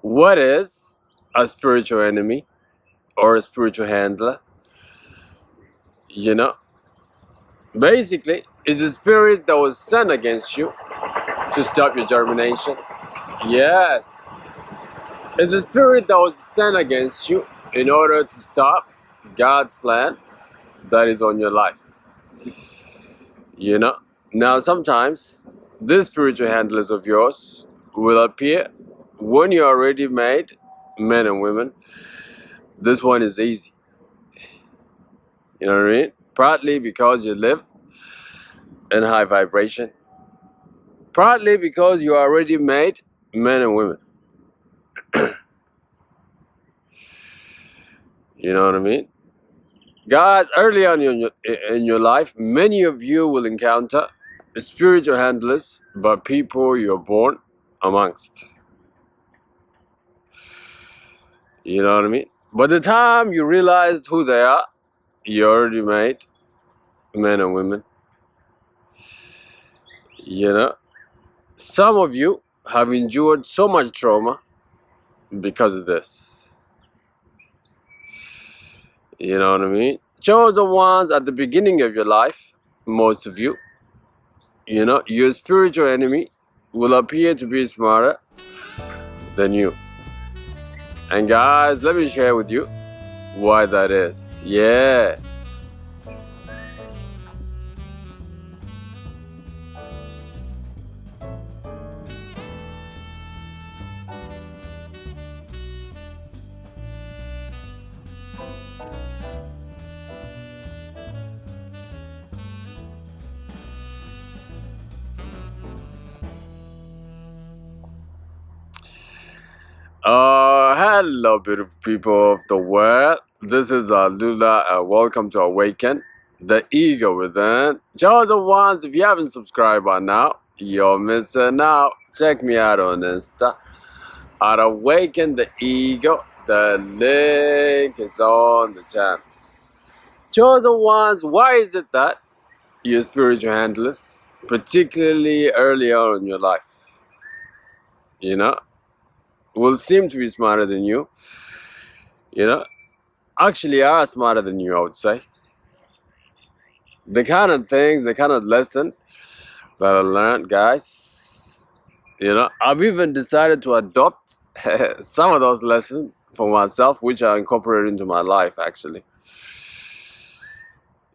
What is a spiritual enemy or a spiritual handler? You know, basically, it's a spirit that was sent against you to stop your germination. Yes, it's a spirit that was sent against you in order to stop God's plan that is on your life. You know, now sometimes these spiritual handlers of yours will appear when you're already made men and women. This one is easy. You know what I mean? Partly because you live in high vibration, partly because you are already made men and women. You know what I mean? Guys, early on in your life, many of you will encounter spiritual handlers, but people you're born amongst. You know what I mean? By the time you realized who they are, you already made men and women. You know, some of you have endured so much trauma because of this. You know what I mean? Chosen ones at the beginning of your life, most of you, you know, your spiritual enemy will appear to be smarter than you. And guys, let me share with you why that is. Yeah. Hello, beautiful people of the world. This is Lula. Welcome to Awaken the Ego Within. Chosen ones, if you haven't subscribed by now, you're missing out. Check me out on Insta at Awaken the Ego. The link is on the channel. Chosen ones, why is it that your spiritual handlers, particularly early on in your life, you know, will seem to be smarter than you, you know, actually are smarter than you, I would say. The kind of things, the kind of lesson that I learned, guys, you know, I've even decided to adopt some of those lessons for myself, which I incorporated into my life, actually.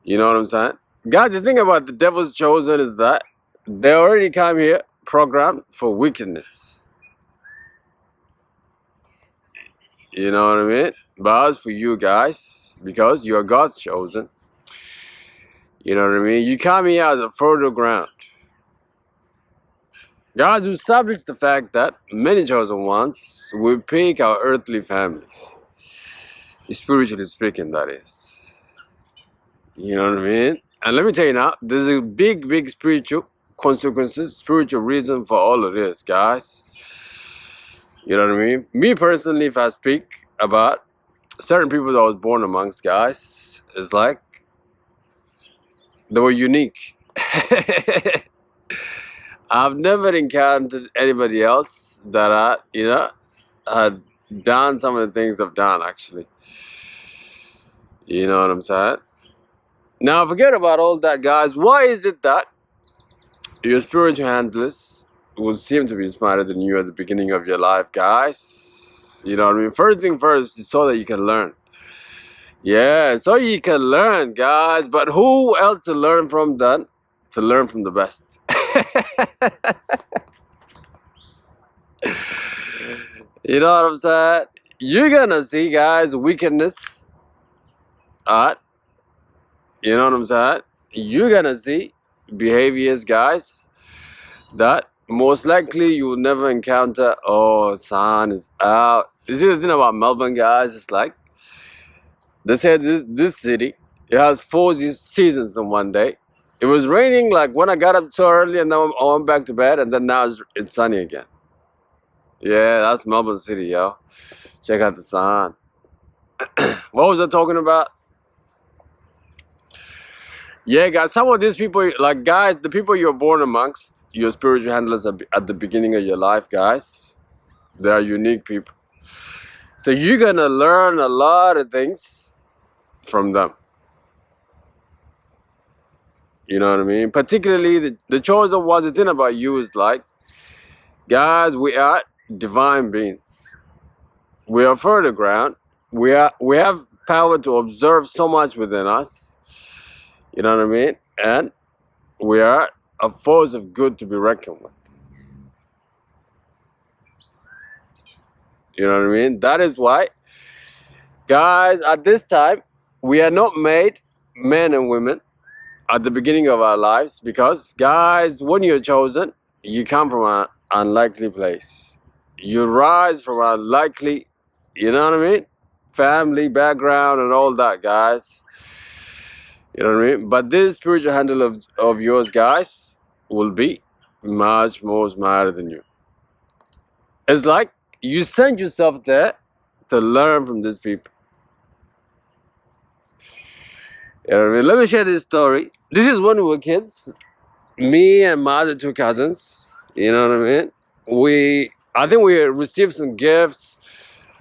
You know what I'm saying? Guys, the thing about the devil's chosen is that they already come here programmed for wickedness. You know what I mean? But as for you guys, because you are God's chosen, you know what I mean? You come here as a fertile ground. Guys, we established the fact that many chosen ones will pick our earthly families. Spiritually speaking, that is. You know what I mean? And let me tell you now, there's a big spiritual consequences, spiritual reason for all of this, guys. You know what I mean? Me personally, if I speak about certain people that I was born amongst, guys, it's like they were unique. I've never encountered anybody else that you know, had done some of the things I've done, actually. You know what I'm saying? Now, forget about all that, guys. Why is it that your spiritual handlers will seem to be smarter than you at the beginning of your life, guys? You know what I mean? First thing first is so that you can learn. Yeah, so you can learn, guys. But who else to learn from than to learn from the best? You know what I'm saying? You're gonna see, guys, wickedness. You know what I'm saying? You're gonna see behaviors, guys, that most likely you will never encounter. Oh, sun is out. You see the thing about Melbourne, guys? It's like they said this city, it has 4 seasons in one day. It was raining like when I got up so early, and then I went back to bed, and then now it's sunny again. Yeah, that's Melbourne City, yo. Check out the sun. What was I talking about? Yeah, guys, some of these people, like, guys, the people you're born amongst, your spiritual handlers at the beginning of your life, guys, they are unique people. So you're gonna learn a lot of things from them. You know what I mean? Particularly the chosen ones. The thing about you is like, guys, we are divine beings. We are further ground. We have power to observe so much within us. You know what I mean? And we are a force of good to be reckoned with. You know what I mean? That is why, guys, at this time, we are not made men and women at the beginning of our lives, because, guys, when you're chosen, you come from an unlikely place. You rise from an unlikely, you know what I mean, family background and all that, guys. You know what I mean? But this spiritual handle of yours, guys, will be much more smarter than you. It's like you send yourself there to learn from these people. You know what I mean? Let me share this story. This is when we were kids. Me and my other two cousins, you know what I mean? I think we received some gifts,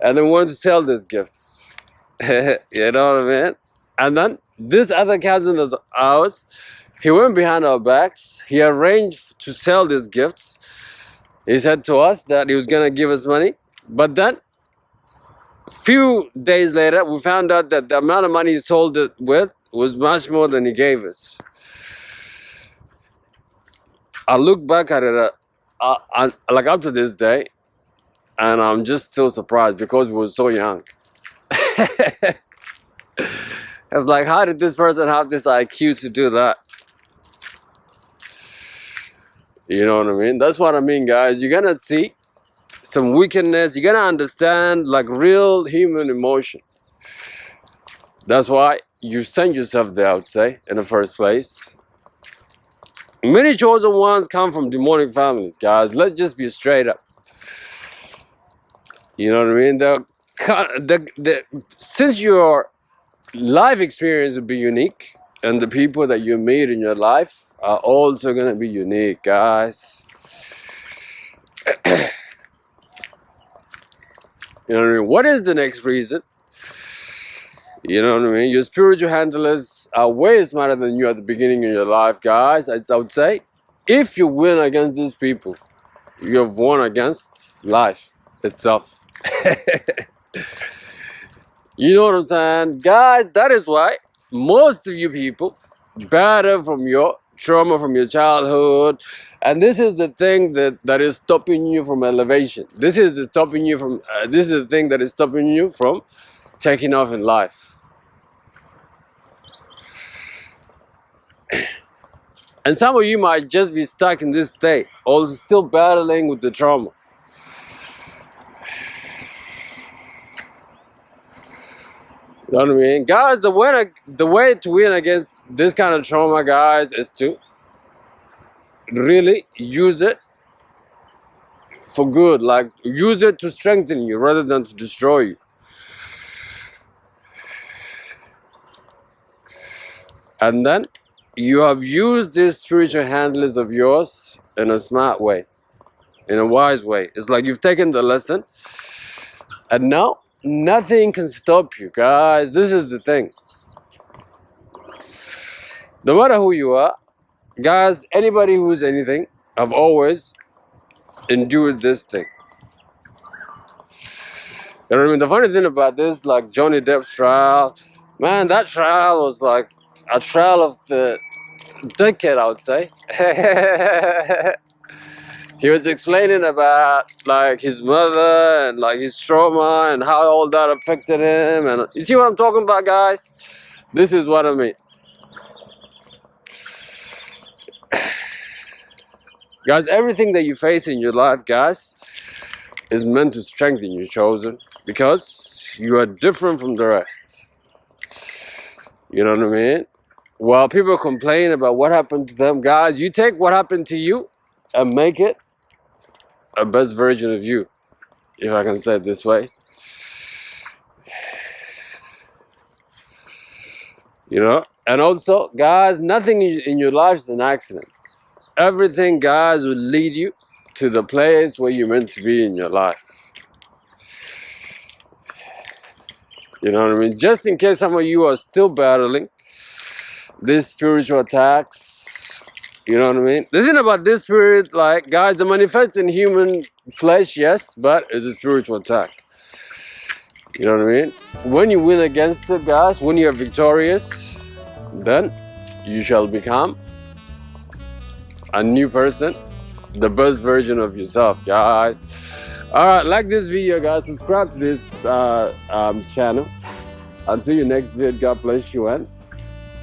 and then we wanted to sell these gifts. You know what I mean? And then this other cousin of ours, he went behind our backs. He arranged to sell these gifts. He said to us that he was gonna give us money, but then few days later, we found out that the amount of money he sold it with was much more than he gave us. I look back at it, like up to this day, and I'm just still surprised because we were so young. It's like, how did this person have this IQ to do that? You know what I mean? That's what I mean, guys. You're gonna see some wickedness. You're gonna understand like real human emotion. That's why you send yourself there, I would say, in the first place. Many chosen ones come from demonic families, guys. Let's just be straight up. You know what I mean? Since your life experience will be unique, and the people that you meet in your life are also going to be unique, guys. You know what I mean? What is the next reason? You know what I mean? Your spiritual handlers are way smarter than you at the beginning of your life, guys. As I would say, if you win against these people, you have won against life itself. You know what I'm saying? Guys, that is why most of you people battle from your trauma from your childhood, and this is the thing that is stopping you from elevation. This is the thing that is stopping you from taking off in life. And some of you might just be stuck in this state, also still battling with the trauma. You know what I mean? Guys, the way to win against this kind of trauma, guys, is to really use it for good. Like, use it to strengthen you rather than to destroy you. And then you have used these spiritual handlers of yours in a smart way, in a wise way. It's like you've taken the lesson, and now nothing can stop you, guys. This is the thing. No matter who you are, guys, anybody who's anything, I've always endured this thing. You know what I mean? The funny thing about this, like Johnny Depp's trial, man, that trial was like a trial of the decade, I would say. He was explaining about like his mother and like his trauma and how all that affected him. And you see what I'm talking about, guys? This is what I mean. Guys, everything that you face in your life, guys, is meant to strengthen you, chosen, because you are different from the rest. You know what I mean? While people complain about what happened to them, guys, you take what happened to you and make it a best version of you, if I can say it this way. You know? And also, guys, nothing in your life is an accident. Everything, guys, will lead you to the place where you're meant to be in your life. You know what I mean? Just in case some of you are still battling these spiritual attacks. You know what I mean? The thing about this spirit, like, guys, the manifest in human flesh, yes, but it's a spiritual attack. You know what I mean? When you win against it, guys, when you are victorious, then you shall become a new person, the best version of yourself, guys. All right, like this video, guys. Subscribe to this channel. Until your next video, God bless you and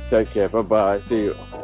take care. Bye bye. See you.